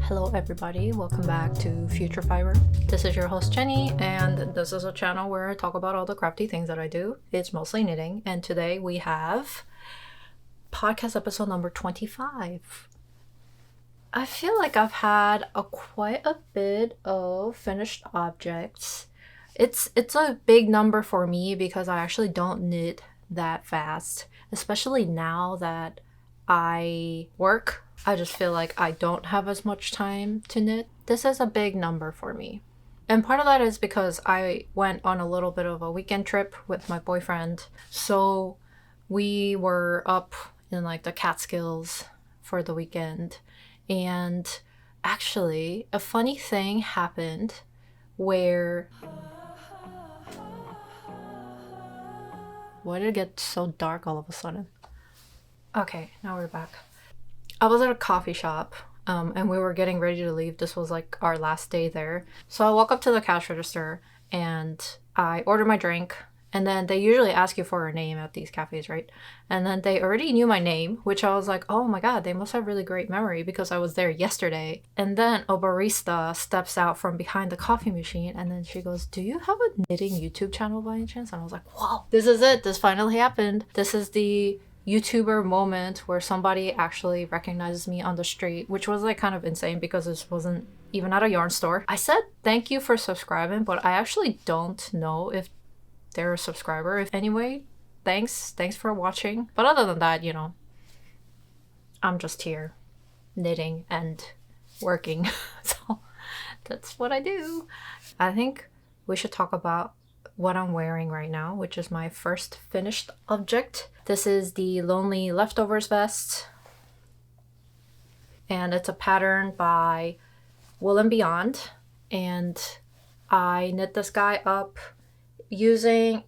Hello everybody, welcome back to Future Fiber. This is your host Jenny, and this is a channel where I talk about all the crafty things that I do. It's mostly knitting, and today we have podcast episode number 25. I feel like I've had quite a bit of finished objects. It's a big number for me because I actually don't knit that fast, especially now that I work. I just feel like I don't have as much time to knit. This is a big number for me. And part of that is because I went on a little bit of a weekend trip with my boyfriend. So we were up in like the Catskills for the weekend. And actually, a funny thing happened where... Why did it get so dark all of a sudden? Okay, now we're back. I was at a coffee shop and we were getting ready to leave. This was like our last day there. So I walk up to the cash register and I order my drink, and then they usually ask you for a name at these cafes, right? And then they already knew my name, which I was like, oh my god, they must have really great memory because I was there yesterday. And then a barista steps out from behind the coffee machine and then she goes, do you have a knitting YouTube channel by any chance? And I was like, whoa, this is it. This finally happened. This is the YouTuber moment where somebody actually recognizes me on the street, which was like kind of insane because this wasn't even at a yarn store. I said thank you for subscribing, but I actually don't know if they're a subscriber. If anyway, thanks for watching. But other than that, you know, I'm just here knitting and working. So that's what I do. I think we should talk about what I'm wearing right now, which is my first finished object. This is the Lonely Leftovers vest, and it's a pattern by Wool and Beyond, and I knit this guy up using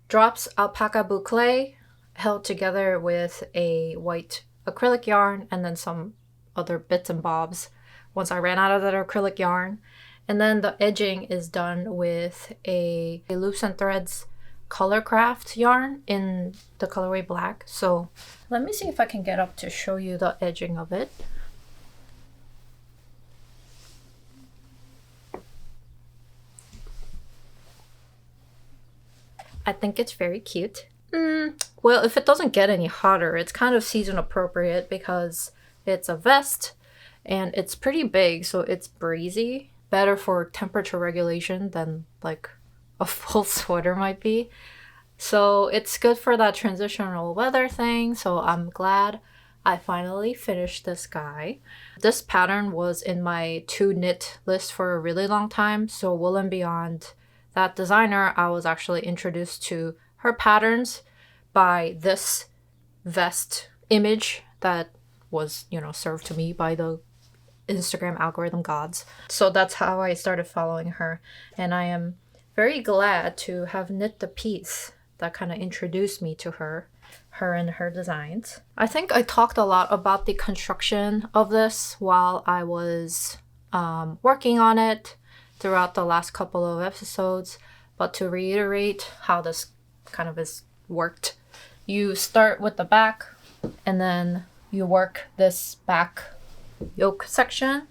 drops Alpaca Boucle held together with a white acrylic yarn and then some other bits and bobs once I ran out of that acrylic yarn. And then the edging is done with a Loops and Threads Colorcraft yarn in the colorway black. So let me see if I can get up to show you the edging of it. I think it's very cute. Well, if it doesn't get any hotter, it's kind of season appropriate because it's a vest and it's pretty big, so it's breezy. Better for temperature regulation than like a full sweater might be. So it's good for that transitional weather thing. So I'm glad I finally finished this guy. This pattern was in my to knit list for a really long time. So Wool and Beyond, that designer, I was actually introduced to her patterns by this vest image that was, you know, served to me by the Instagram algorithm gods. So that's how I started following her, and I am very glad to have knit the piece that kind of introduced me to her and her designs. I think I talked a lot about the construction of this while I was working on it throughout the last couple of episodes, but to reiterate how this kind of is worked, you start with the back and then you work this back yoke section,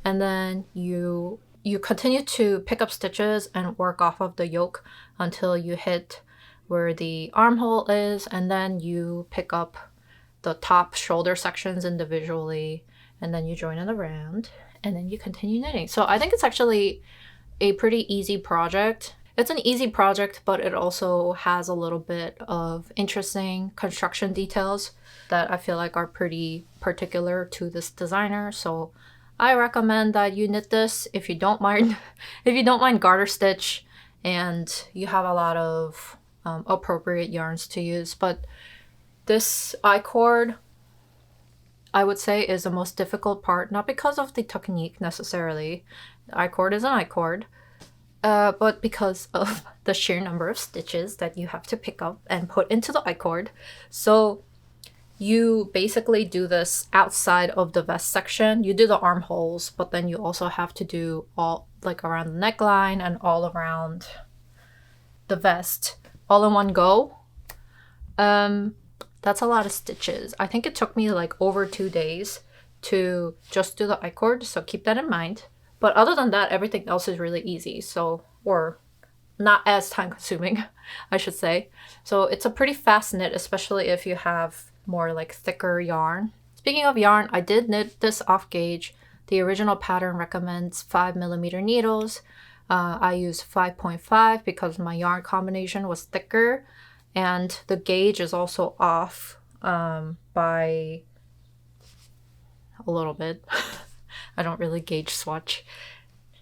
and then you continue to pick up stitches and work off of the yoke until you hit where the armhole is, and then you pick up the top shoulder sections individually, and then you join it around, and then you continue knitting. So I think it's actually a pretty easy project. It's an easy project, but it also has a little bit of interesting construction details that I feel like are pretty particular to this designer. So I recommend that you knit this if you don't mind garter stitch and you have a lot of appropriate yarns to use. But this I-cord, I would say, is the most difficult part, not because of the technique necessarily. The I-cord is an I-cord. But because of the sheer number of stitches that you have to pick up and put into the I-cord. So you basically do this outside of the vest section. You do the armholes, but then you also have to do all like around the neckline and all around the vest all in one go. That's a lot of stitches. I think it took me like over 2 days to just do the I-cord, so keep that in mind. But other than that, everything else is really easy, so, or not as time consuming, I should say. So it's a pretty fast knit, especially if you have more like thicker yarn. Speaking of yarn, I did knit this off gauge. The original pattern recommends 5mm needles. I used 5.5 because my yarn combination was thicker, and the gauge is also off by a little bit. I don't really gauge swatch,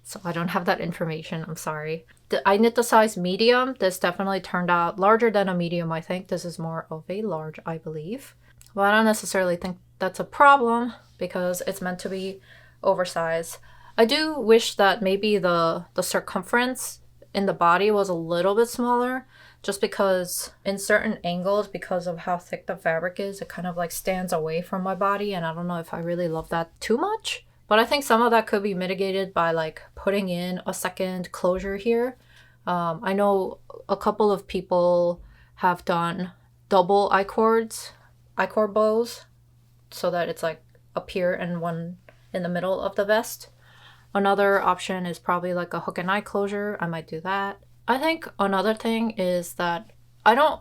so I don't have that information. I'm sorry. I knit the size medium. This definitely turned out larger than a medium, I think. This is more of a large, I believe. Well, I don't necessarily think that's a problem because it's meant to be oversized. I do wish that maybe the circumference in the body was a little bit smaller, just because in certain angles, because of how thick the fabric is, it kind of like stands away from my body, and I don't know if I really love that too much. But I think some of that could be mitigated by like putting in a second closure here. I know a couple of people have done double I-cord bows so that it's like up here and one in the middle of the vest. Another option is probably like a hook and eye closure. I might do that. I think another thing is that I don't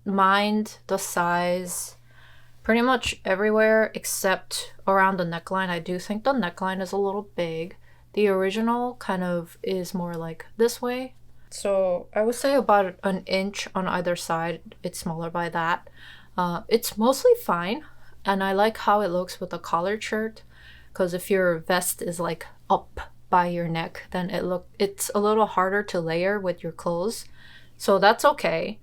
mind the size pretty much everywhere except around the neckline. I do think the neckline is a little big. The original kind of is more like this way. So I would say about an inch on either side. It's smaller by that. It's mostly fine, and I like how it looks with a collared shirt, because if your vest is like up by your neck, then it's a little harder to layer with your clothes. So that's okay.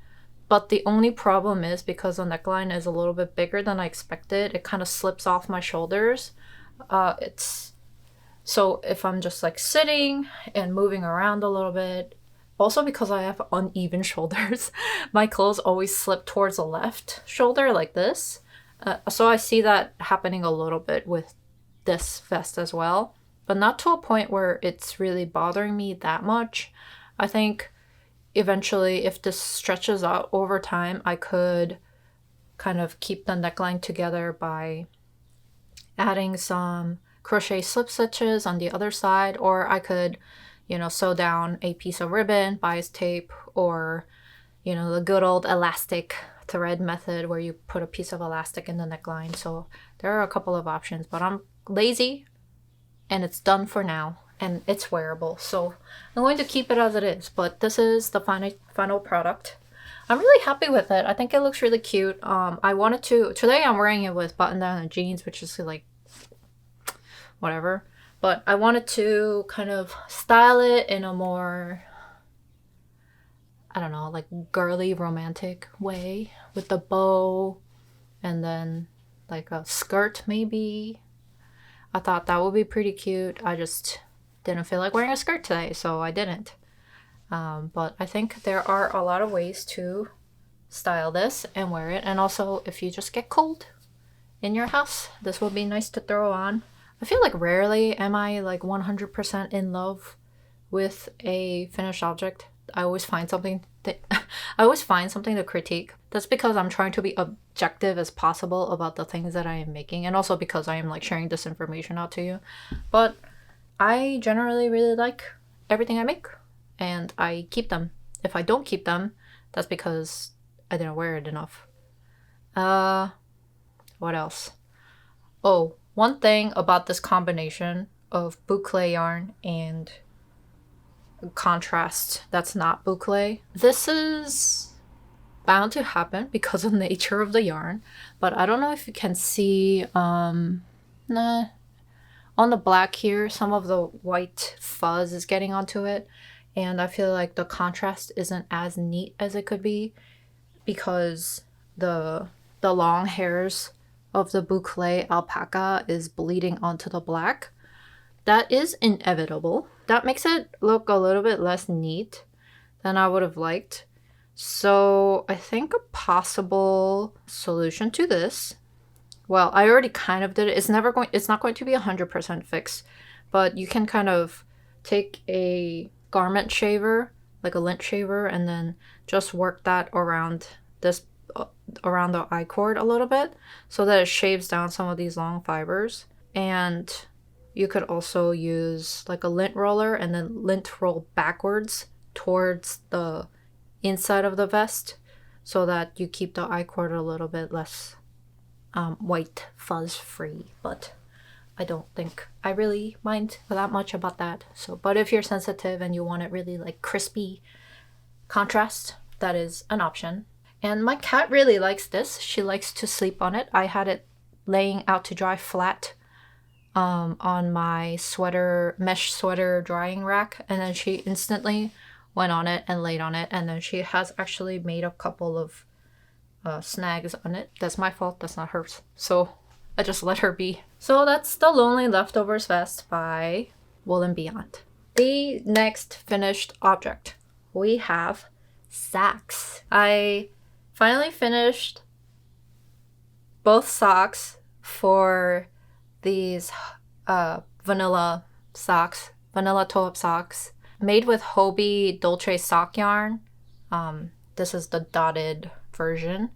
But the only problem is because the neckline is a little bit bigger than I expected, it kind of slips off my shoulders. So if I'm just like sitting and moving around a little bit, also because I have uneven shoulders, my clothes always slip towards the left shoulder like this. So I see that happening a little bit with this vest as well, but not to a point where it's really bothering me that much. I think eventually, if this stretches out over time, I could kind of keep the neckline together by adding some crochet slip stitches on the other side, or I could, you know, sew down a piece of ribbon, bias tape, or, you know, the good old elastic thread method where you put a piece of elastic in the neckline. So there are a couple of options, but I'm lazy and it's done for now. And it's wearable, so I'm going to keep it as it is. But this is the final product. I'm really happy with it. I think it looks really cute. I wanted to, today I'm wearing it with button down and jeans, which is like whatever. But I wanted to kind of style it in a more, I don't know, like girly romantic way with the bow and then like a skirt maybe. I thought that would be pretty cute. I just didn't feel like wearing a skirt today, so I didn't. But I think there are a lot of ways to style this and wear it. And also, if you just get cold in your house, this will be nice to throw on. I feel like rarely am I like 100% in love with a finished object. I always find something to critique. That's because I'm trying to be objective as possible about the things that I am making, and also because I am like sharing this information out to you. But I generally really like everything I make, and I keep them. If I don't keep them, that's because I didn't wear it enough. What else? Oh, one thing about this combination of boucle yarn and contrast that's not boucle. This is bound to happen because of the nature of the yarn, but I don't know if you can see on the black here, some of the white fuzz is getting onto it, and I feel like the contrast isn't as neat as it could be because the long hairs of the boucle alpaca is bleeding onto the black. That is inevitable. That makes it look a little bit less neat than I would have liked. So I think a possible solution to this, well, I already kind of did it. It's not going to be 100% fixed, but you can kind of take a garment shaver, like a lint shaver, and then just work that around around the I-cord a little bit so that it shaves down some of these long fibers. and you could also use like a lint roller and then lint roll backwards towards the inside of the vest so that you keep the I-cord a little bit less white fuzz free. But I don't think I really mind that much about that. So, but if you're sensitive and you want it really like crispy contrast, that is an option. And my cat really likes this. She likes to sleep on it. I had it laying out to dry flat on my sweater, mesh sweater drying rack, and then she instantly went on it and laid on it, and then she has actually made a couple of snags on it. That's my fault, that's not hers. So I just let her be. So that's the Lonely Leftovers vest by Wool & Beyond. The next finished object, we have socks. I finally finished both socks for these vanilla socks, vanilla toe-up socks, made with Hobbii Dolce sock yarn. This is the dotted version,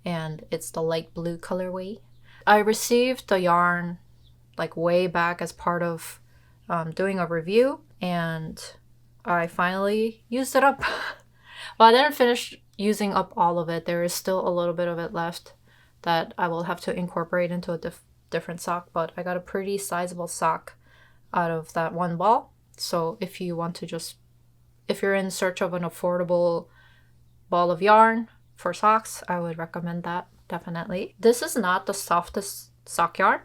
and it's the light blue colorway. I received the yarn like way back as part of doing a review, and I finally used it up. Well, I didn't finish using up all of it. There is still a little bit of it left that I will have to incorporate into a different sock, but I got a pretty sizable sock out of that one ball. So if you want to if you're in search of an affordable ball of yarn for socks, I would recommend that, definitely. This is not the softest sock yarn,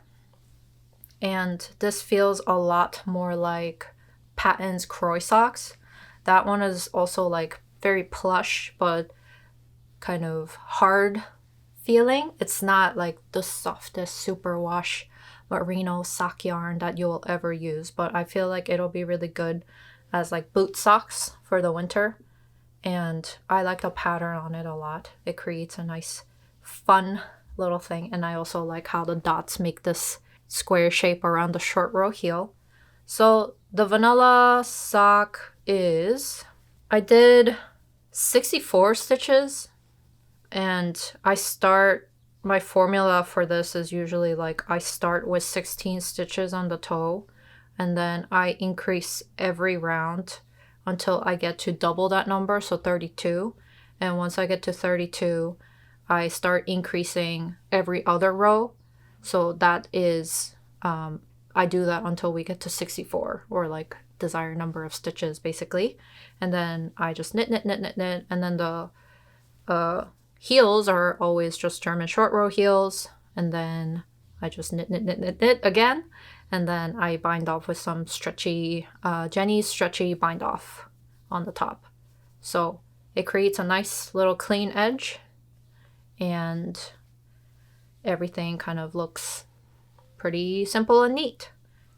and this feels a lot more like Patton's Croy socks. That one is also like very plush, but kind of hard feeling. It's not like the softest superwash merino sock yarn that you'll ever use, but I feel like it'll be really good as like boot socks for the winter. And I like the pattern on it a lot. It creates a nice fun little thing, and I also like how the dots make this square shape around the short row heel. So the vanilla sock is, I did 64 stitches, and my formula for this is usually like I start with 16 stitches on the toe, and then I increase every round until I get to double that number, so 32. And once I get to 32, I start increasing every other row. So that is, I do that until we get to 64, or like desired number of stitches basically. And then I just knit, knit, knit, knit, knit. And then the heels are always just German short row heels. And then I just knit, knit, knit, knit, knit again. And then I bind off with some stretchy, Jenny's stretchy bind off on the top. So it creates a nice little clean edge, and everything kind of looks pretty simple and neat.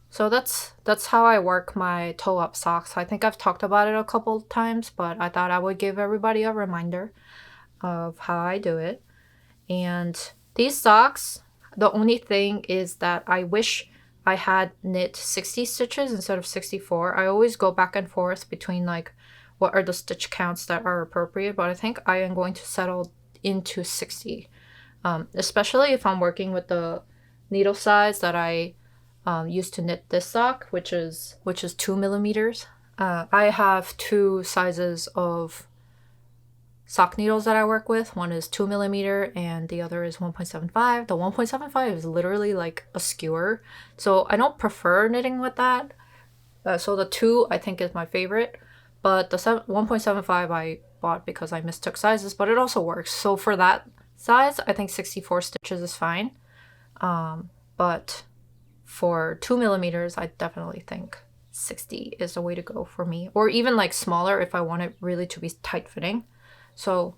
So that's how I work my toe-up socks. I think I've talked about it a couple times, but I thought I would give everybody a reminder of how I do it. And these socks, the only thing is that I wish I had knit 60 stitches instead of 64. I always go back and forth between like what are the stitch counts that are appropriate, but I think I am going to settle into 60, especially if I'm working with the needle size that I used to knit this sock, which is 2 millimeters. I have two sizes of sock needles that I work with. One is 2 millimeter and the other is 1.75. The 1.75 is literally like a skewer, so I don't prefer knitting with that. So the 2 I think is my favorite, but the 1.75 I bought because I mistook sizes, but it also works. So for that size, I think 64 stitches is fine. But for 2 millimeters, I definitely think 60 is the way to go for me, or even like smaller if I want it really to be tight fitting. So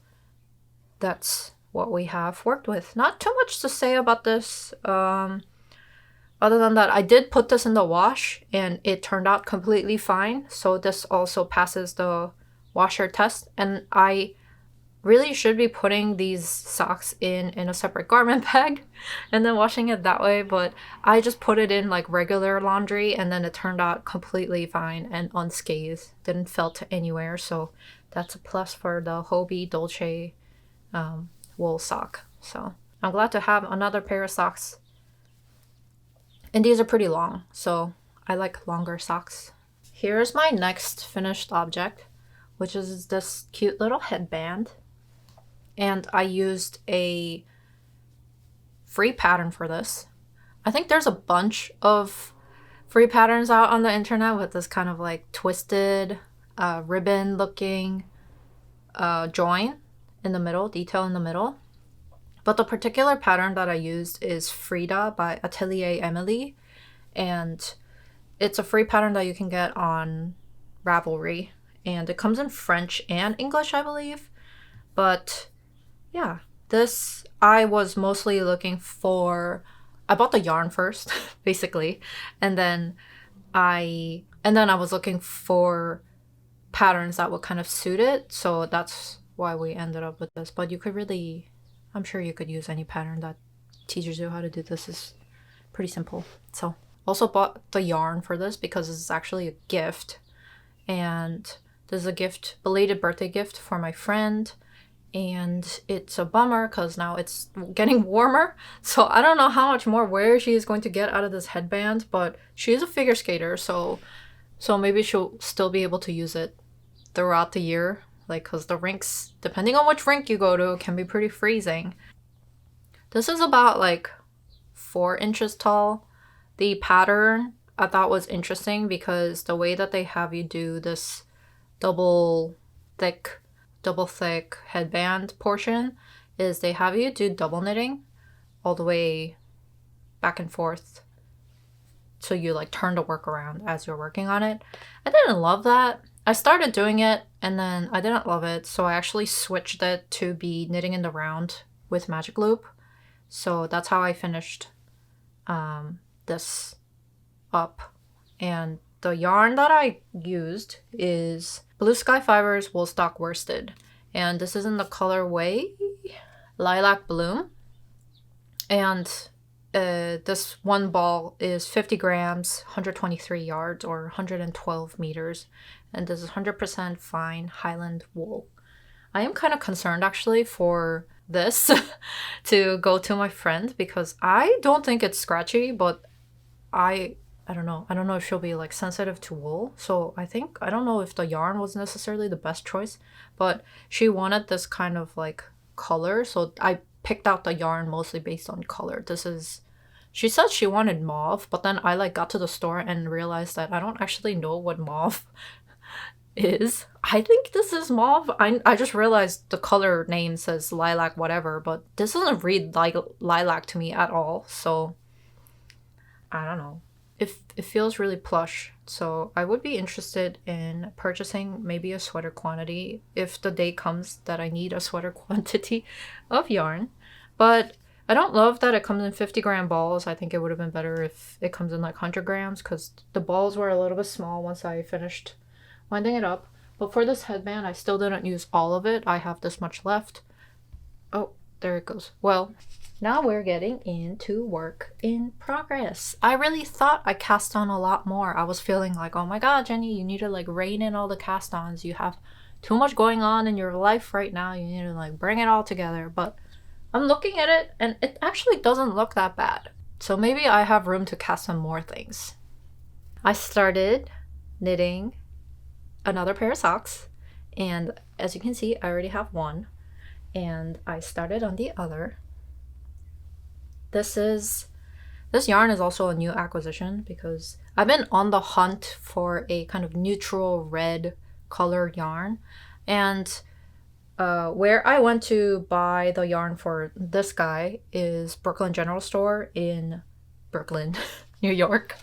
that's what we have worked with. Not too much to say about this. Other than that, I did put this in the wash and it turned out completely fine. So this also passes the washer test. And I really should be putting these socks in a separate garment bag and then washing it that way. But I just put it in like regular laundry and then it turned out completely fine and unscathed. Didn't felt anywhere. So that's a plus for the Hobbii Dolce wool sock. So I'm glad to have another pair of socks And these are pretty long, so I like longer socks. Here's my next finished object, which is this cute little headband. And I used a free pattern for this. I think there's a bunch of free patterns out on the internet with this kind of like twisted ribbon looking join in the middle, detail in the middle. But the particular pattern that I used is Frida by Atelier Emilie, and it's a free pattern that you can get on Ravelry, and it comes in French and English, I believe. But yeah, this, I was mostly looking for, I bought the yarn first, basically, and then I was looking for patterns that would kind of suit it, so that's why we ended up with this. But you could really, I'm sure you could use any pattern that teaches you how to do this. Is pretty simple. So also bought the yarn for this because this is actually a gift, and this is a gift, belated birthday gift for my friend. And it's a bummer because now it's getting warmer, so I don't know how much more wear she is going to get out of this headband, but she is a figure skater, so maybe she'll still be able to use it throughout the year, like, because the rinks, depending on which rink you go to, can be pretty freezing. This is about like 4 inches tall. The pattern I thought was interesting because the way that they have you do this double thick headband portion is they have you do double knitting all the way back and forth, so you like turn the work around as you're working on it. I didn't love that. I started doing it and then I didn't love it, so I actually switched it to be knitting in the round with magic loop. So that's how I finished this up. And the yarn that I used is Bluesky Fibers Woolstok Worsted, and this is in the colorway Lilac Bloom. And this one ball is 50 grams, 123 yards, or 112 meters, and this is 100% fine Highland wool. I am kind of concerned actually for this to go to my friend because I don't think it's scratchy, but I don't know if she'll be like sensitive to wool. So I don't know if the yarn was necessarily the best choice, but she wanted this kind of like color, so I picked out the yarn mostly based on color. She said she wanted mauve, but then I like got to the store and realized that I don't actually know what mauve is. I think this is mauve. I just realized the color name says lilac whatever, but this doesn't read like lilac to me at all, so I don't know. It feels really plush, so I would be interested in purchasing maybe a sweater quantity if the day comes that I need a sweater quantity of yarn. But I don't love that it comes in 50-gram balls. I think it would have been better if it comes in like 100 grams because the balls were a little bit small once I finished winding it up. But for this headband, I still didn't use all of it. I have this much left. Oh, there it goes. Well, now we're getting into work in progress. I really thought I cast on a lot more. I was feeling like, oh my god, Jenny, you need to like rein in all the cast ons. You have too much going on in your life right now. You need to like bring it all together. But I'm looking at it and it actually doesn't look that bad. So maybe I have room to cast on more things. I started knitting another pair of socks, and as you can see, I already have one, and I started on the other. This yarn is also a new acquisition because I've been on the hunt for a kind of neutral red color yarn, and where I went to buy the yarn for this guy is Brooklyn General Store in Brooklyn, New York,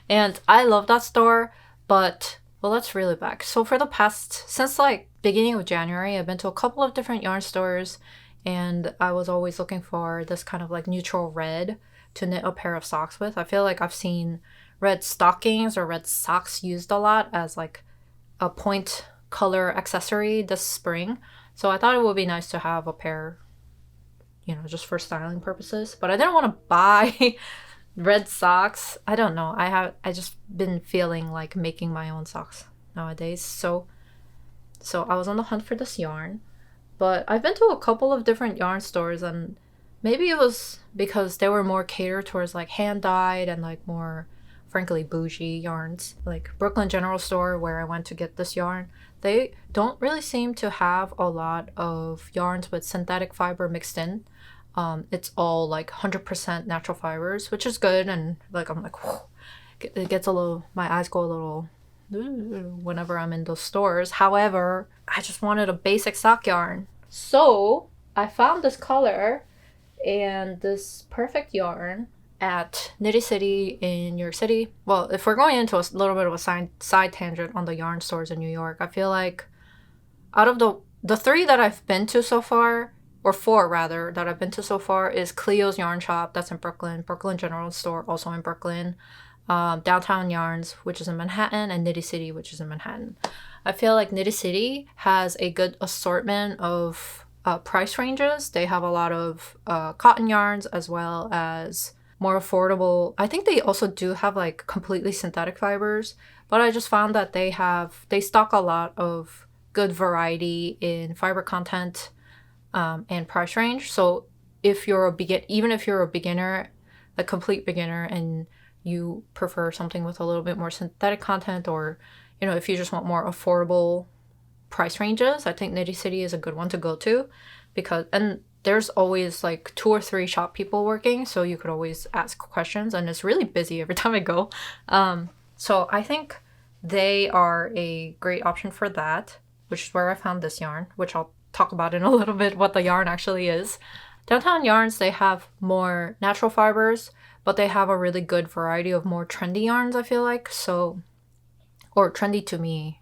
and I love that store. But well, let's reel it back. So for the past, since like beginning of January, I've been to a couple of different yarn stores, and I was always looking for this kind of like neutral red to knit a pair of socks with. I feel like I've seen red stockings or red socks used a lot as like a point color accessory this spring. So I thought it would be nice to have a pair, you know, just for styling purposes. But I didn't want to buy red socks. I don't know. I just been feeling like making my own socks nowadays. So I was on the hunt for this yarn. But I've been to a couple of different yarn stores, and Maybe it was because they were more catered towards like hand dyed and like more frankly bougie yarns. Like Brooklyn General Store, where I went to get this yarn, they don't really seem to have a lot of yarns with synthetic fiber mixed in. It's all like 100% natural fibers, which is good. And like I'm like, whew, it gets a little, my eyes go a little whenever I'm in those stores. However, I just wanted a basic sock yarn, so I found this color and this perfect yarn at Knitty City in New York City. Well, if we're going into a little bit of a side tangent on the yarn stores in New York, I feel like out of the three that I've been to so far, or four rather, that I've been to so far, is Cleo's Yarn Shop, that's in Brooklyn, Brooklyn General Store, also in Brooklyn, Downtown Yarns, which is in Manhattan, and Knitty City, which is in Manhattan. I feel like Knitty City has a good assortment of price ranges. They have a lot of cotton yarns as well as more affordable. I think they also do have like completely synthetic fibers, but I just found that they stock a lot of good variety in fiber content and price range. So if you're even if you're a beginner, a complete beginner, and you prefer something with a little bit more synthetic content, or you know, if you just want more affordable price ranges, I think Knitty City is a good one to go to, because and there's always like 2 or 3 shop people working, so you could always ask questions, and it's really busy every time I go. So I think they are a great option for that, which is where I found this yarn, which I'll talk about in a little bit what the yarn actually is. Downtown Yarns, they have more natural fibers, but they have a really good variety of more trendy yarns, I feel like. So, or trendy to me.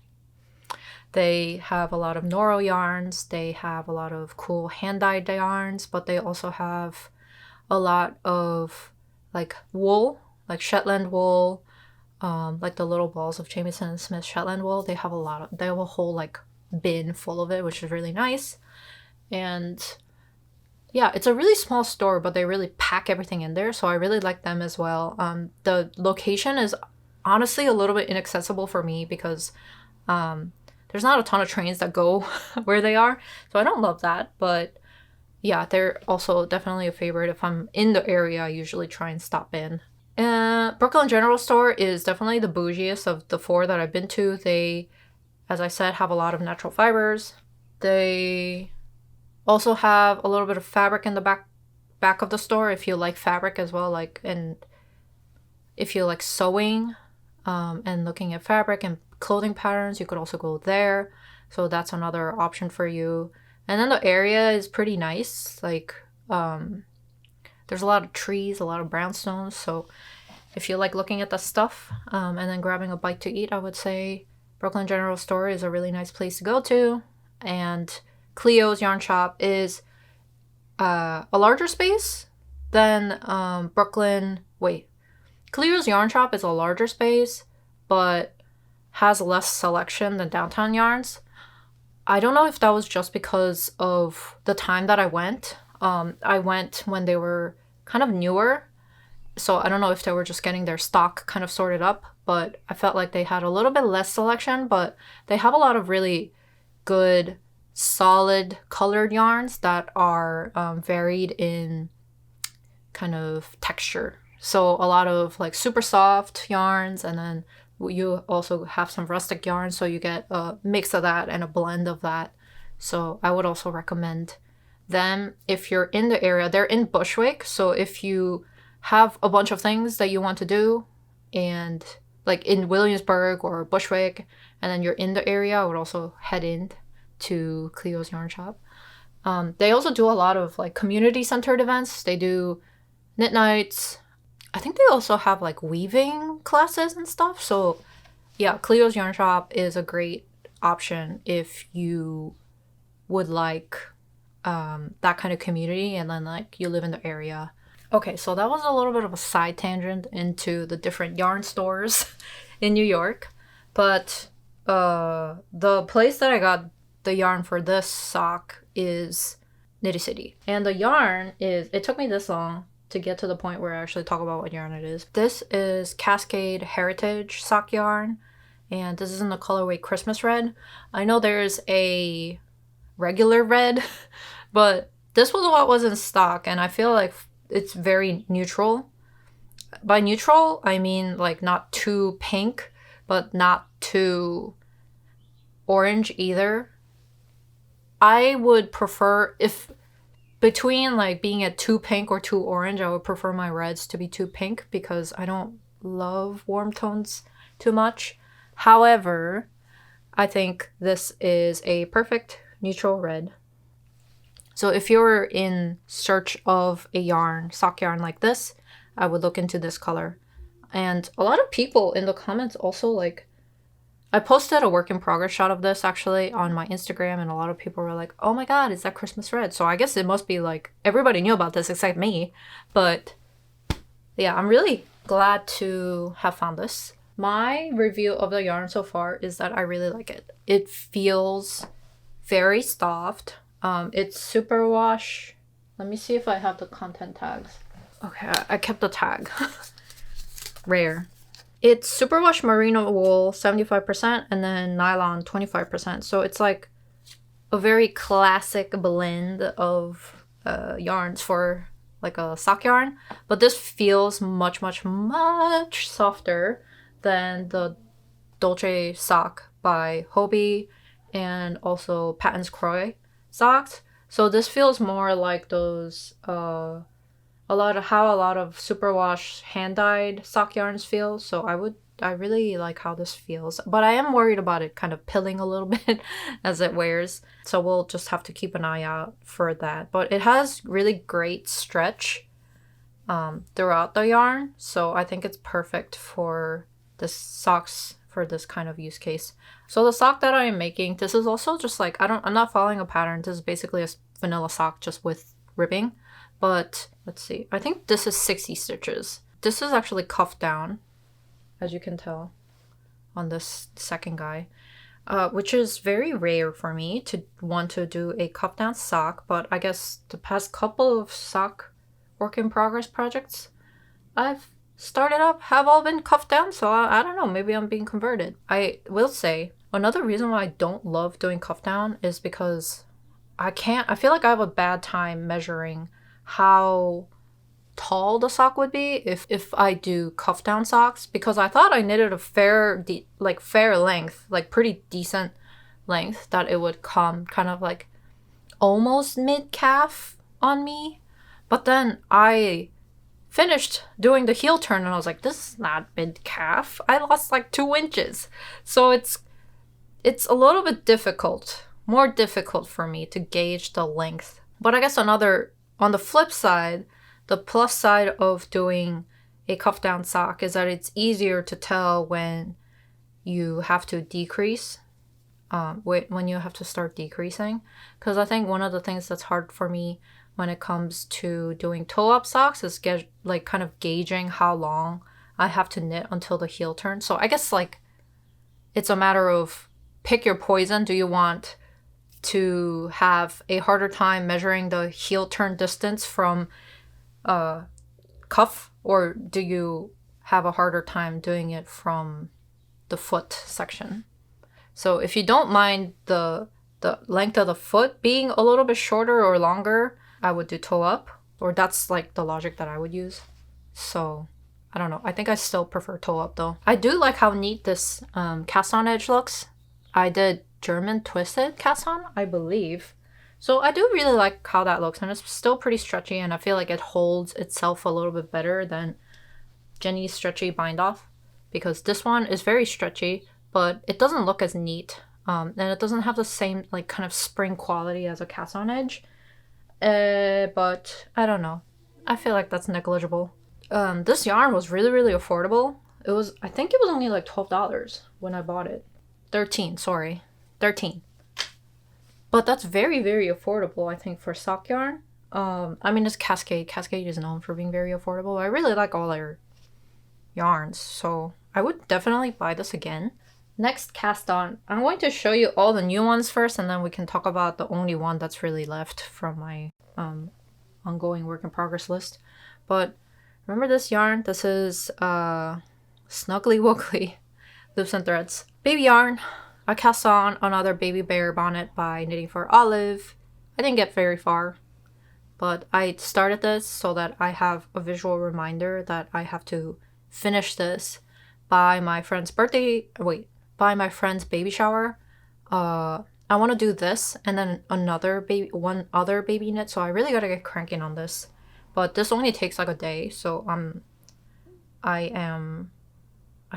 They have a lot of Noro yarns, they have a lot of cool hand-dyed yarns, but they also have a lot of like wool, like Shetland wool, like the little balls of Jamieson and Smith Shetland wool. They have a whole like bin full of it, which is really nice. And yeah, it's a really small store, but they really pack everything in there, so I really like them as well. The location is honestly a little bit inaccessible for me because there's not a ton of trains that go where they are, so I don't love that. But yeah, they're also definitely a favorite. If I'm in the area, I usually try and stop in. Brooklyn General Store is definitely the bougiest of the 4 that I've been to. They, as I said, have a lot of natural fibers. They also have a little bit of fabric in the back of the store if you like fabric as well, like, and if you like sewing and looking at fabric and clothing patterns, you could also go there. So that's another option for you. And then the area is pretty nice. Like there's a lot of trees, a lot of brownstones. So if you like looking at the stuff and then grabbing a bite to eat, I would say Brooklyn General Store is a really nice place to go to. And Cleo's Yarn Shop is a larger space than Brooklyn. Wait, Cleo's Yarn Shop is a larger space, but has less selection than Downtown Yarns. I don't know if that was just because of the time that I went. I went when they were kind of newer, so I don't know if they were just getting their stock kind of sorted up, but I felt like they had a little bit less selection, but they have a lot of really good, solid colored yarns that are varied in kind of texture. So a lot of like super soft yarns, and then you also have some rustic yarns, so you get a mix of that and a blend of that. So I would also recommend them if you're in the area. They're in Bushwick, so if you have a bunch of things that you want to do, and like in Williamsburg or Bushwick, and then you're in the area, I would also head in to Cleo's Yarn Shop. They also do a lot of like community centered events. They do knit nights. I think they also have like weaving classes and stuff. So yeah, Cleo's Yarn Shop is a great option if you would like that kind of community and then like you live in the area. Okay, so that was a little bit of a side tangent into the different yarn stores in New York. But the place that I got the yarn for this sock is Knitty City. And the yarn is, it took me this long to get to the point where I actually talk about what yarn it is. This is Cascade Heritage sock yarn, and this is in the colorway Christmas Red. I know there's a regular red, but This was what was in stock, and I feel like it's very neutral. By neutral, I mean like not too pink, but not too orange either. I would prefer, if between like being at too pink or too orange, I would prefer my reds to be too pink because I don't love warm tones too much. However, I think this is a perfect neutral red. So if you're in search of a yarn, sock yarn like this, I would look into this color. And a lot of people in the comments also like, I posted a work in progress shot of this actually on my Instagram, and a lot of people were like, oh my god, is that Christmas red? So I guess it must be like everybody knew about this except me. But yeah, I'm really glad to have found this. My review of the yarn so far is that I really like it. It feels very soft. It's superwash. Let me see if I have the content tags. Okay, I kept the tag. Rare. It's superwash merino wool 75% and then nylon 25%. So it's like a very classic blend of yarns for like a sock yarn. But this feels much, much, much softer than the Dolce sock by Hobbii and also Patton's Croix socks. So this feels more like those a lot of superwash hand-dyed sock yarns feel. So I really like how this feels, but I am worried about it kind of pilling a little bit as it wears. So we'll just have to keep an eye out for that. But it has really great stretch throughout the yarn. So I think it's perfect for the socks for this kind of use case. So the sock that I am making, this is also just like, I'm not following a pattern. This is basically a vanilla sock just with ribbing. But let's see, I think this is 60 stitches. This is actually cuffed down, as you can tell on this second guy, which is very rare for me to want to do a cuff down sock. But I guess the past couple of sock work in progress projects I've started up have all been cuffed down. So I don't know, maybe I'm being converted. I will say another reason why I don't love doing cuff down is because I feel like I have a bad time measuring how tall the sock would be if I do cuff down socks, because I thought I knitted a fair length, like pretty decent length, that it would come kind of like almost mid calf on me. But then I finished doing the heel turn and I was like, this is not mid calf. I lost like 2 inches. So it's a little bit more difficult for me to gauge the length. But I guess on the flip side, the plus side of doing a cuff down sock is that it's easier to tell when you have to decrease, when you have to start decreasing. Because I think one of the things that's hard for me when it comes to doing toe-up socks is kind of gauging how long I have to knit until the heel turn. So I guess like it's a matter of pick your poison. Do you want to have a harder time measuring the heel turn distance from cuff, or do you have a harder time doing it from the foot section? So if you don't mind the length of the foot being a little bit shorter or longer, I would do toe up, or that's like the logic that I would use. So I don't know, I think I still prefer toe up though. I do like how neat this cast on edge looks. I did German twisted cast on, I believe. So I do really like how that looks, and it's still pretty stretchy, and I feel like it holds itself a little bit better than Jenny's stretchy bind off, because this one is very stretchy, but it doesn't look as neat, and it doesn't have the same like kind of spring quality as a cast on edge. But I don't know, I feel like that's negligible. This yarn was really, really affordable. I think it was only like $12 when I bought it. 13. But that's very, very affordable, I think, for sock yarn. I mean, it's Cascade. Cascade is known for being very affordable. I really like all their yarns, so I would definitely buy this again. Next cast on, I'm going to show you all the new ones first, and then we can talk about the only one that's really left from my ongoing work in progress list. But remember this yarn? This is Snuggly Wuggly Loops and Threads baby yarn. I cast on another baby bear bonnet by Knitting for Olive. I didn't get very far. but I started this so that I have a visual reminder that I have to finish this by my friend's by my friend's baby shower. I want to do this and then one other baby knit, so I really gotta get cranking on this. But this only takes like a day, so I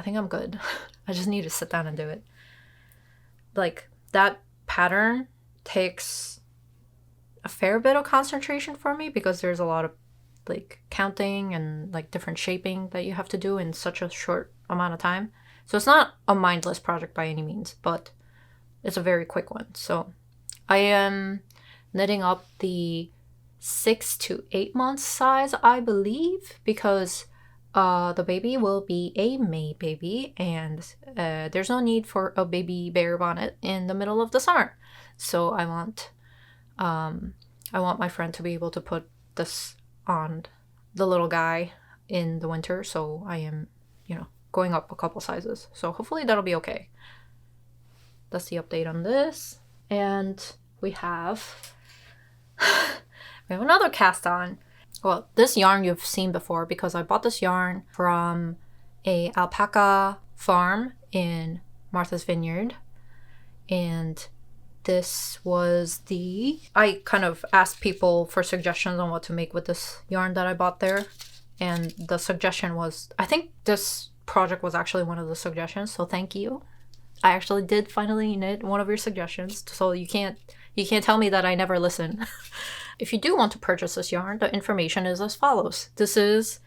think I'm good. I just need to sit down and do it. Like, that pattern takes a fair bit of concentration for me because there's a lot of like counting and like different shaping that you have to do in such a short amount of time. So it's not a mindless project by any means, but it's a very quick one. So I am knitting up the 6 to 8 months size, I believe, because the baby will be a May baby, and there's no need for a baby bear bonnet in the middle of the summer. So I want my friend to be able to put this on the little guy in the winter. So I am, going up a couple sizes. So hopefully that'll be okay. That's the update on this. And we have another cast on. Well, this yarn you've seen before because I bought this yarn from a alpaca farm in Martha's Vineyard. And this was I kind of asked people for suggestions on what to make with this yarn that I bought there. And the suggestion was, I think this project was actually one of the suggestions, so thank you. I actually did finally knit one of your suggestions, so you can't tell me that I never listen. If you do want to purchase this yarn, the information is as follows. This is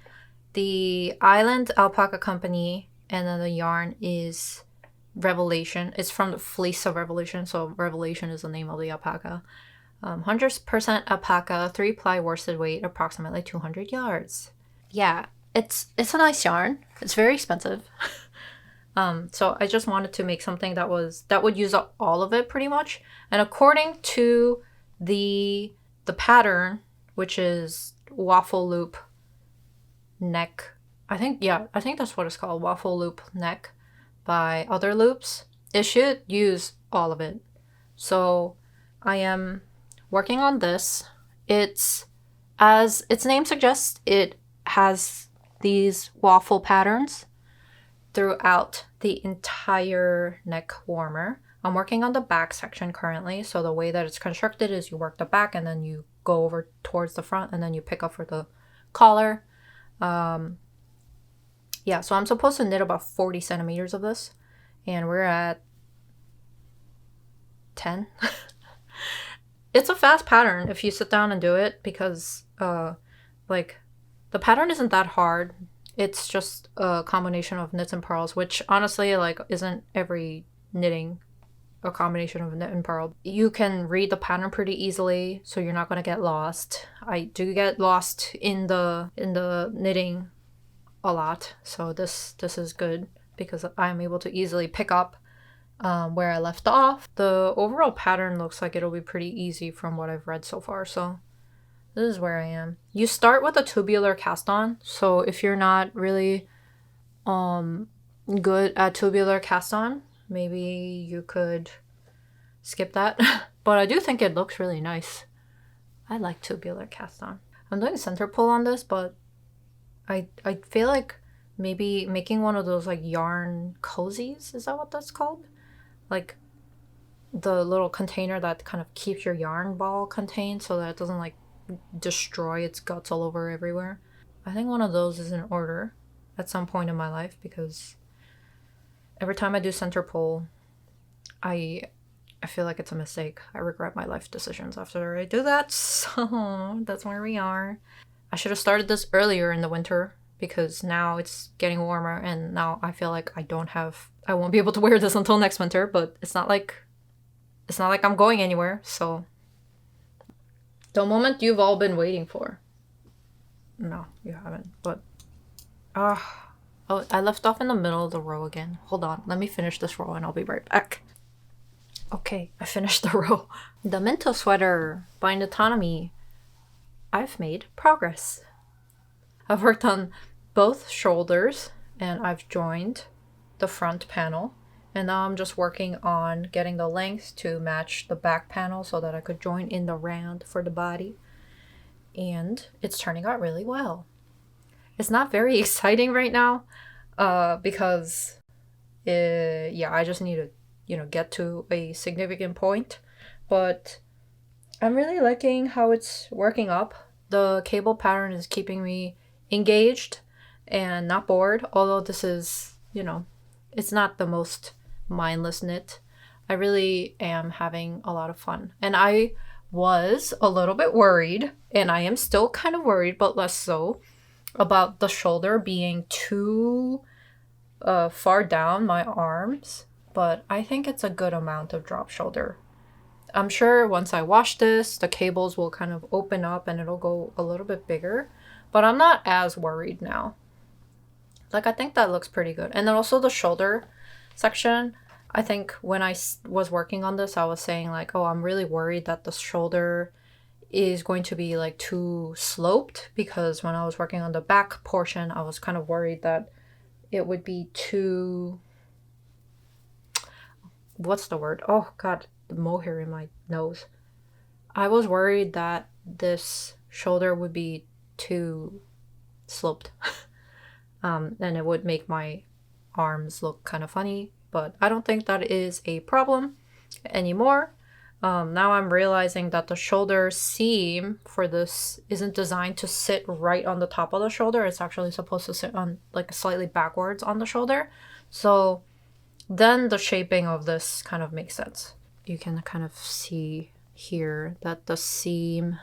the Island Alpaca Company, and then the yarn is Revelation. It's from the Fleece of Revelation, so Revelation is the name of the alpaca. 100% alpaca, 3-ply worsted weight, approximately 200 yards. Yeah, it's a nice yarn. It's very expensive. So I just wanted to make something that would use up all of it pretty much. And according to the pattern, which is waffle loop neck, I think that's what it's called, waffle loop neck by Otherloops, it should use all of it. So I am working on this. It's, as its name suggests, it has these waffle patterns throughout the entire neck warmer. I'm working on the back section currently, so the way that it's constructed is you work the back and then you go over towards the front and then you pick up for the collar. Yeah, so I'm supposed to knit about 40 centimeters of this, and we're at 10. It's a fast pattern if you sit down and do it because like the pattern isn't that hard. It's just a combination of knits and purls, which honestly like isn't every knitting a combination of knit and purl. You can read the pattern pretty easily, so you're not going to get lost. I do get lost in the knitting a lot, so this is good because I'm able to easily pick up where I left off. The overall pattern looks like it'll be pretty easy from what I've read so far, so this is where I am. You start with a tubular cast on, so if you're not really good at tubular cast on, maybe you could skip that. But I do think it looks really nice. I like tubular cast on. I'm doing center pull on this, but I feel like maybe making one of those like yarn cozies, is that what that's called? Like the little container that kind of keeps your yarn ball contained so that it doesn't like destroy its guts all over everywhere. I think one of those is in order at some point in my life because every time I do center pull, I feel like it's a mistake. I regret my life decisions after I do that, so that's where we are. I should have started this earlier in the winter because now it's getting warmer and now I feel like I won't be able to wear this until next winter, but it's not like I'm going anywhere, so the moment you've all been waiting for. No, you haven't, but oh, I left off in the middle of the row again. Hold on, let me finish this row and I'll be right back. Okay, I finished the row. The Minto sweater by Knitonomy. I've made progress. I've worked on both shoulders and I've joined the front panel, and now I'm just working on getting the length to match the back panel so that I could join in the round for the body. and it's turning out really well. It's not very exciting right now because yeah, I just need to, you know, get to a significant point, but I'm really liking how it's working up. The cable pattern is keeping me engaged and not bored, although this is, you know, it's not the most mindless knit. I really am having a lot of fun. And I was a little bit worried, and I am still kind of worried, but less so, about the shoulder being too far down my arms. But I think it's a good amount of drop shoulder. I'm sure once I wash this, the cables will kind of open up and it'll go a little bit bigger. But I'm not as worried now. Like, I think that looks pretty good. And then also the shoulder section. I think when I was working on this, I was saying like, oh, I'm really worried that the shoulder is going to be like too sloped, because when I was working on the back portion, I was kind of worried that it would be too, what's the word? Oh God, the mohair in my nose. I was worried that this shoulder would be too sloped and it would make my arms look kind of funny, but I don't think that is a problem anymore. Now I'm realizing that the shoulder seam for this isn't designed to sit right on the top of the shoulder. It's actually supposed to sit on like slightly backwards on the shoulder. So then the shaping of this kind of makes sense. You can kind of see here that the seam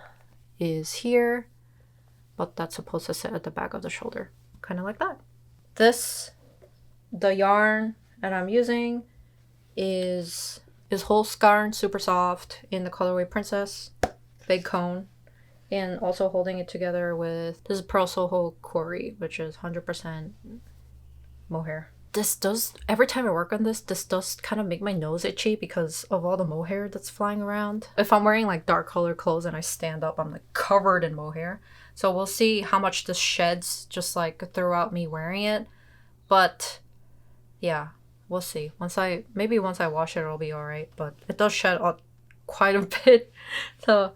is here, but that's supposed to sit at the back of the shoulder, kind of like that. The yarn that I'm using is Holst Garn Supersoft in the colorway Princess, big cone, and also holding it together with, this is Purl Soho Coorie, which is 100% mohair. This does, every time I work on this does kind of make my nose itchy because of all the mohair that's flying around. If I'm wearing like dark colored clothes and I stand up, I'm like covered in mohair. So we'll see how much this sheds just like throughout me wearing it. But yeah, we'll see. Maybe once I wash it, it'll be all right. But it does shed quite a bit. So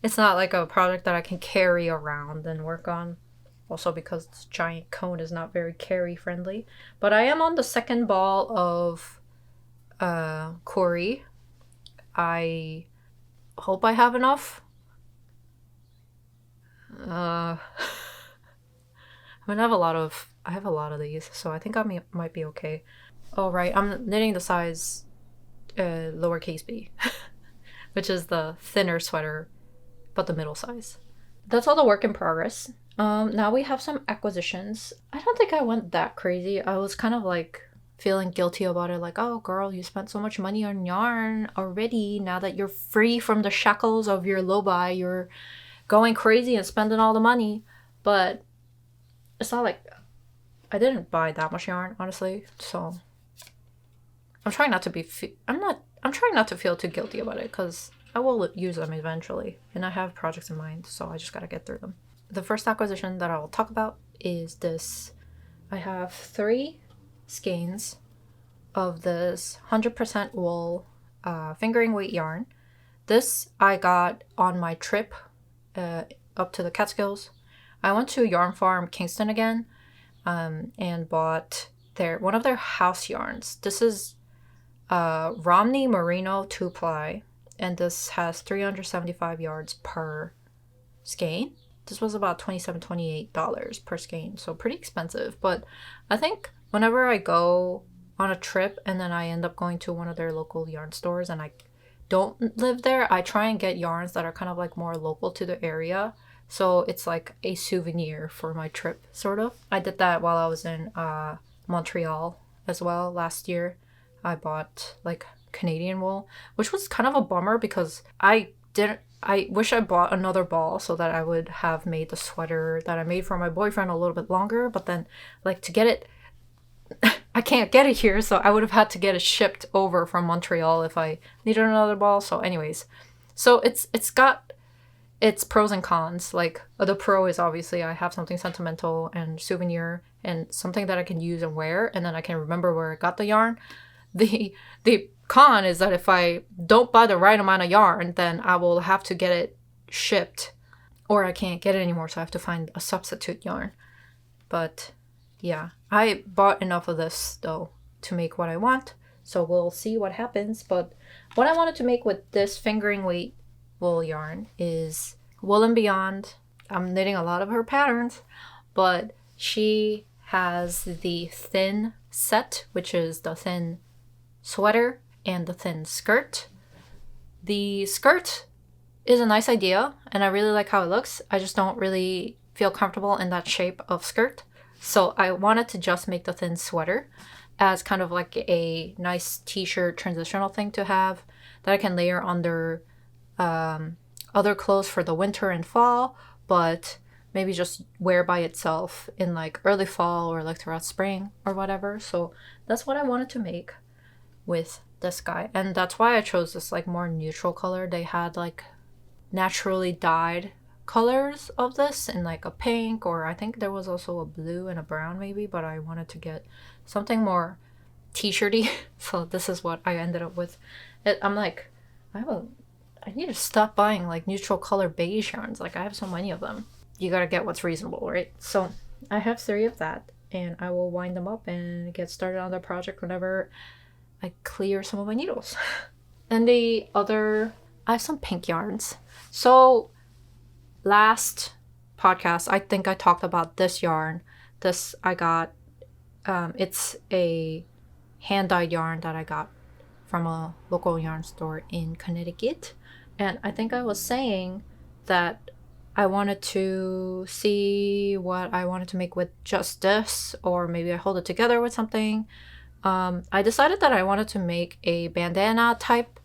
it's not like a product that I can carry around and work on. Also because this giant cone is not very carry friendly. But I am on the second ball of Coorie. I hope I have enough. I mean, I have a lot of these, so I think I might be okay. Oh right, I'm knitting the size lowercase b, which is the thinner sweater, but the middle size. That's all the work in progress. Now we have some acquisitions. I don't think I went that crazy. I was kind of like feeling guilty about it, like, oh girl, you spent so much money on yarn already. Now that you're free from the shackles of your low-buy, you're going crazy and spending all the money. But it's not like I didn't buy that much yarn, honestly. So I'm trying not to I'm trying not to feel too guilty about it, because I will use them eventually and I have projects in mind, so I just gotta get through them. The first acquisition that I will talk about is this. I have 3 skeins of this 100% wool fingering weight yarn. This I got on my trip up to the Catskills. I went to Yarn Farm Kingston again and bought one of their house yarns. This is Romney Merino 2-ply, and this has 375 yards per skein. This was about $27, $28 per skein, so pretty expensive. But I think whenever I go on a trip and then I end up going to one of their local yarn stores and I don't live there, I try and get yarns that are kind of like more local to the area. So it's like a souvenir for my trip, sort of. I did that while I was in Montreal as well last year. I bought like Canadian wool, which was kind of a bummer because I wish I bought another ball so that I would have made the sweater that I made for my boyfriend a little bit longer, but then like to get it, I can't get it here, so I would have had to get it shipped over from Montreal if I needed another ball. So anyways, so it's got its pros and cons. Like the pro is obviously I have something sentimental and souvenir and something that I can use and wear, and then I can remember where I got the yarn. The con is that if I don't buy the right amount of yarn, then I will have to get it shipped or I can't get it anymore, so I have to find a substitute yarn. But yeah, I bought enough of this though to make what I want, so we'll see what happens. But what I wanted to make with this fingering weight wool yarn is Wool and Beyond. I'm knitting a lot of her patterns, but she has the thin set, which is the thin sweater and the thin skirt. The skirt is a nice idea, and I really like how it looks. I just don't really feel comfortable in that shape of skirt. So I wanted to just make the thin sweater as kind of like a nice t-shirt transitional thing to have that I can layer under other clothes for the winter and fall, but maybe just wear by itself in like early fall or like throughout spring or whatever. So that's what I wanted to make with this guy. And that's why I chose this like more neutral color. They had like naturally dyed colors of this in like a pink, or I think there was also a blue and a brown maybe, but I wanted to get something more t-shirty. So this is what I ended up with. I'm like, I need to stop buying like neutral color beige yarns. Like I have so many of them. You gotta get what's reasonable, right? So I have 3 of that, and I will wind them up and get started on the project whenever I clear some of my needles. And the other, I have some pink yarns. So last podcast, I think I talked about this yarn. This I got, it's a hand-dyed yarn that I got from a local yarn store in Connecticut. And I think I was saying that I wanted to see what I wanted to make with just this, or maybe I hold it together with something. I decided that I wanted to make a bandana type,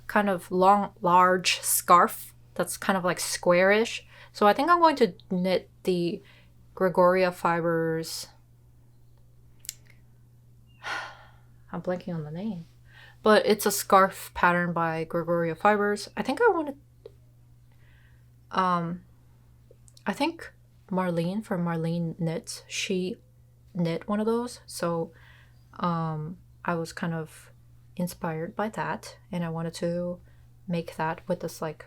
kind of long, large scarf that's kind of like squarish. So I think I'm going to knit the Gregoria Fibers. I'm blanking on the name. But it's a scarf pattern by Gregoria Fibers. I think I wanted... I think Marlene from Marlene Knits, she knit one of those. So I was kind of inspired by that, and I wanted to make that with this like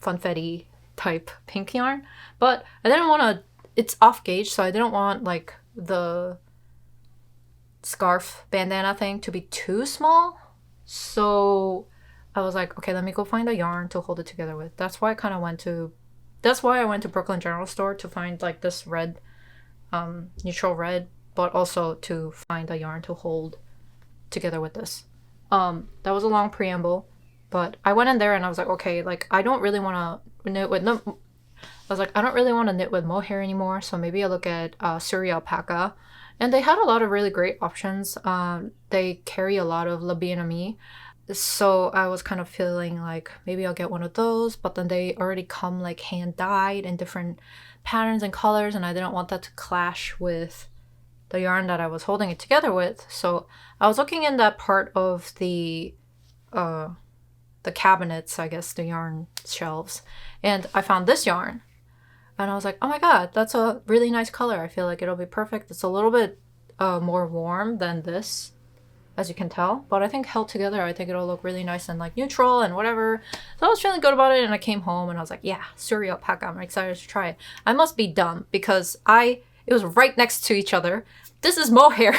funfetti type pink yarn. But I didn't want to... It's off gauge, so I didn't want like the scarf bandana thing to be too small. So I was like, okay, let me go find a yarn to hold it together with. That's why I went to Brooklyn General Store to find like this red, neutral red, but also to find a yarn to hold together with this. That was a long preamble, but I went in there and I was like, okay, like I don't really want to knit with I don't really want to knit with mohair anymore, so maybe I'll look at Suri Alpaca. And they had a lot of really great options. They carry a lot of Knitonomy. So I was kind of feeling like maybe I'll get one of those, but then they already come like hand dyed in different patterns and colors, and I didn't want that to clash with the yarn that I was holding it together with. So I was looking in that part of the cabinets, I guess, the yarn shelves, and I found this yarn. And I was like, oh my god, that's a really nice color. I feel like it'll be perfect. It's a little bit more warm than this, as you can tell. But I think held together, I think it'll look really nice and like neutral and whatever. So I was feeling good about it, and I came home and I was like, yeah, Suri Alpaca, I'm excited to try it. I must be dumb because it was right next to each other. This is mohair.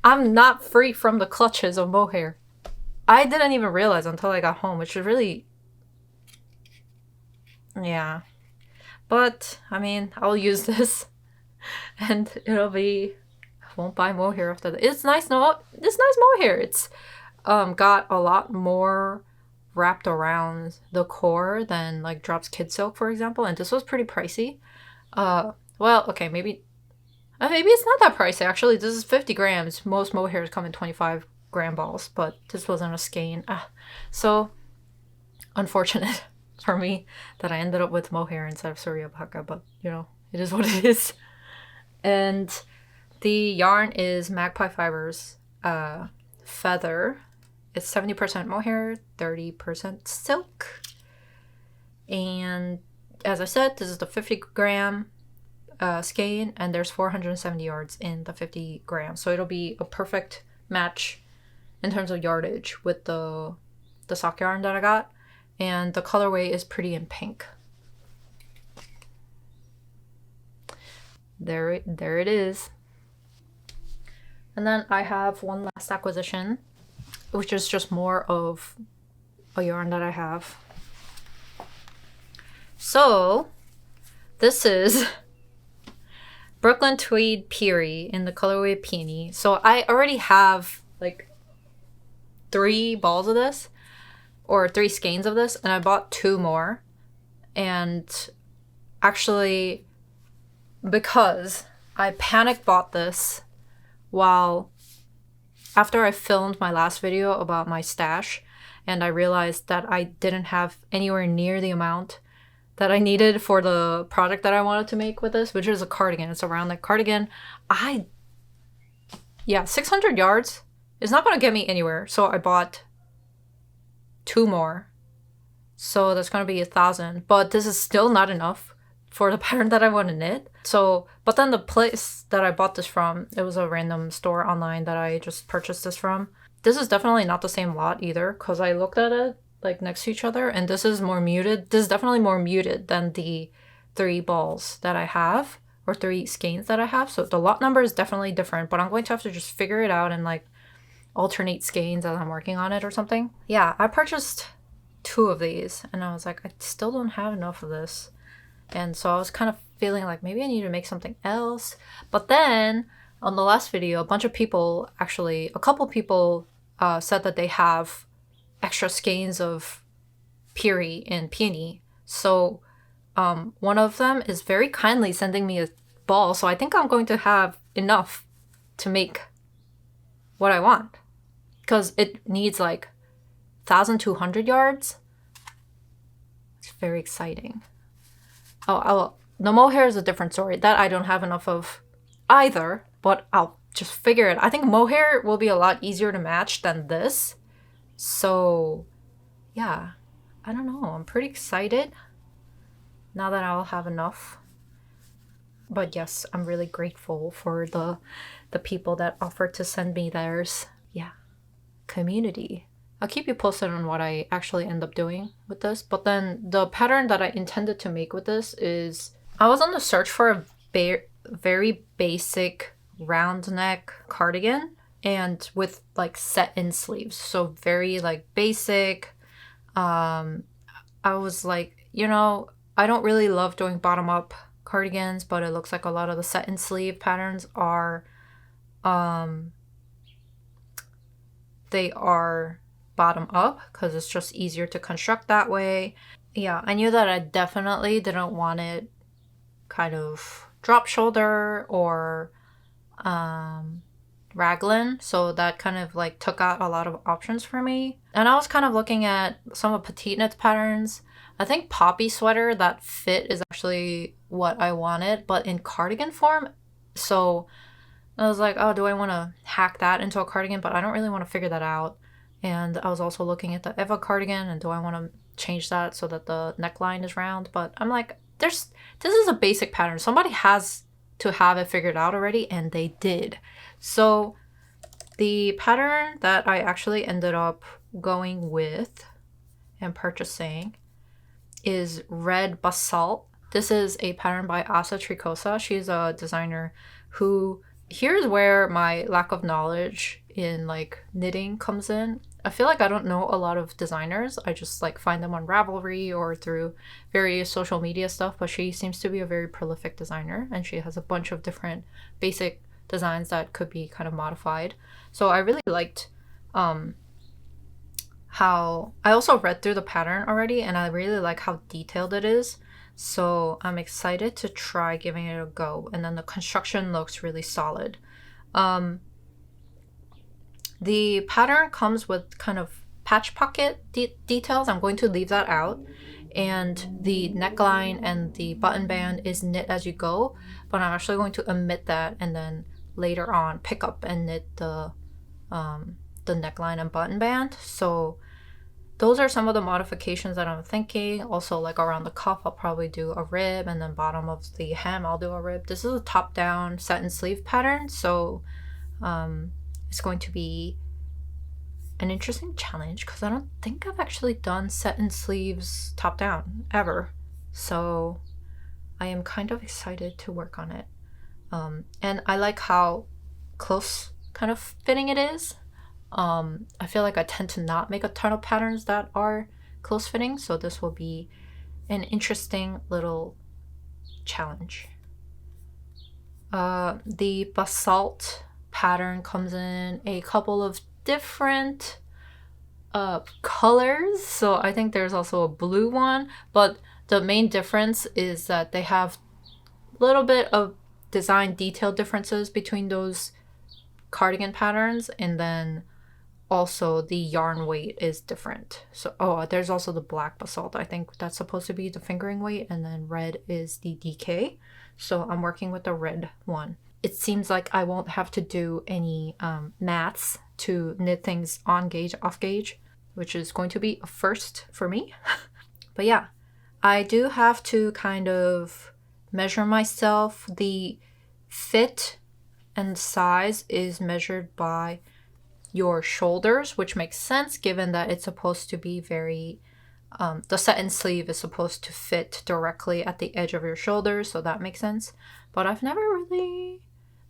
I'm not free from the clutches of mohair. I didn't even realize until I got home, which is really... Yeah, but I mean, I'll use this, and it'll be... I won't buy mohair after that. It's nice. No, it's nice mohair. It's got a lot more wrapped around the core than like Drops Kid Silk, for example. And this was pretty pricey. Well, okay, maybe it's not that pricey actually. This is 50 grams. Most mohairs come in 25 gram balls, but this wasn't a skein. So unfortunate for me that I ended up with mohair instead of Suri Alpaca, but you know, it is what it is. And the yarn is Magpie Fibers Feather. It's 70% mohair, 30% silk. And as I said, this is the 50 gram skein, and there's 470 yards in the 50 grams. So it'll be a perfect match in terms of yardage with the sock yarn that I got. and the colorway is Pretty in Pink. There it is. And then I have one last acquisition, which is just more of a yarn that I have. So this is Brooklyn Tweed Peerie in the colorway Peony. So I already have like 3 balls of this, or 3 skeins of this, and I bought 2 more. And actually, because I panic bought this after I filmed my last video about my stash, and I realized that I didn't have anywhere near the amount that I needed for the project that I wanted to make with this, which is a cardigan. It's a round neck cardigan. 600 yards is not gonna get me anywhere. So I bought 2 more. So that's gonna be 1,000, but this is still not enough for the pattern that I want to knit. So, but then the place that I bought this from, it was a random store online that I just purchased this from. This is definitely not the same lot either, because I looked at it like next to each other, and this is more muted. This is definitely more muted than the 3 balls that I have, or 3 skeins that I have. So the lot number is definitely different, but I'm going to have to just figure it out and like alternate skeins as I'm working on it or something. Yeah, I purchased 2 of these, and I was like, I still don't have enough of this. And so I was kind of feeling like maybe I need to make something else. But then on the last video, a couple people said that they have extra skeins of Peerie and Peony. So one of them is very kindly sending me a ball. So I think I'm going to have enough to make what I want, because it needs like 1,200 yards. It's very exciting. Oh, the mohair is a different story. That I don't have enough of either, but I'll just figure it. I think mohair will be a lot easier to match than this. So yeah, I don't know. I'm pretty excited now that I'll have enough. But yes, I'm really grateful for the people that offered to send me theirs. Yeah, community. I'll keep you posted on what I actually end up doing with this. But then the pattern that I intended to make with this is, I was on the search for a very basic round neck cardigan, and with like set in sleeves. So very like basic. I was like, you know, I don't really love doing bottom up cardigans, but it looks like a lot of the set in sleeve patterns are, they are bottom up because it's just easier to construct that way. Yeah, I knew that I definitely didn't want it kind of drop shoulder or raglan, so that kind of like took out a lot of options for me. And I was kind of looking at some of Petite Knit's patterns. I think poppy sweater, that fit is actually what I wanted, but in cardigan form. So I was like, oh, do I want to hack that into a cardigan? But I don't really want to figure that out. And I was also looking at the Eva cardigan, and do I want to change that so that the neckline is round? But I'm like, this is a basic pattern. Somebody has to have it figured out already, and they did. So the pattern that I actually ended up going with and purchasing is Red Basalt. This is a pattern by Asa Tricosa. She's a designer who, here's where my lack of knowledge in like knitting comes in. I feel like I don't know a lot of designers. I just like find them on Ravelry or through various social media stuff, but she seems to be a very prolific designer, and she has a bunch of different basic designs that could be kind of modified. So I really liked how, I also read through the pattern already, and I really like how detailed it is. So I'm excited to try giving it a go. And then the construction looks really solid. The pattern comes with kind of patch pocket details. I'm going to leave that out. And the neckline and the button band is knit as you go, but I'm actually going to omit that and then later on pick up and knit the neckline and button band. So those are some of the modifications that I'm thinking. Also, like around the cuff, I'll probably do a rib, and then bottom of the hem, I'll do a rib. This is a top-down set and sleeve pattern, so it's going to be an interesting challenge because I don't think I've actually done set-in sleeves top down ever. So I am kind of excited to work on it. And I like how close kind of fitting it is. I feel like I tend to not make a ton of patterns that are close fitting, so this will be an interesting little challenge. The basalt pattern comes in a couple of different colors, so I think there's also a blue one, but the main difference is that they have a little bit of design detail differences between those cardigan patterns, and then also the yarn weight is different. So there's also the black basalt. I think that's supposed to be the fingering weight, and then red is the DK. So I'm working with the red one. It seems like I won't have to do any mats to knit things on gauge, off gauge, which is going to be a first for me. But yeah, I do have to kind of measure myself. The fit and size is measured by your shoulders, which makes sense given that it's supposed to be very the set-in sleeve is supposed to fit directly at the edge of your shoulders, so that makes sense. But I've never really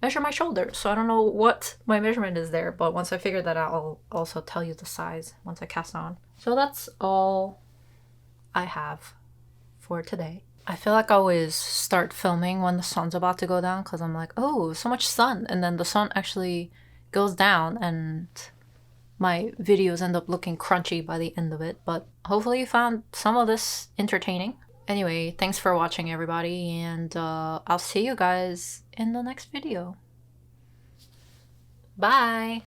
measured my shoulders, so I don't know what my measurement is there, but once I figure that out, I'll also tell you the size once I cast on. So that's all I have for today. I feel like I always start filming when the sun's about to go down because I'm like, oh, so much sun, and then the sun actually goes down and my videos end up looking crunchy by the end of it. But hopefully you found some of this entertaining. Anyway, thanks for watching, everybody, and I'll see you guys in the next video. Bye!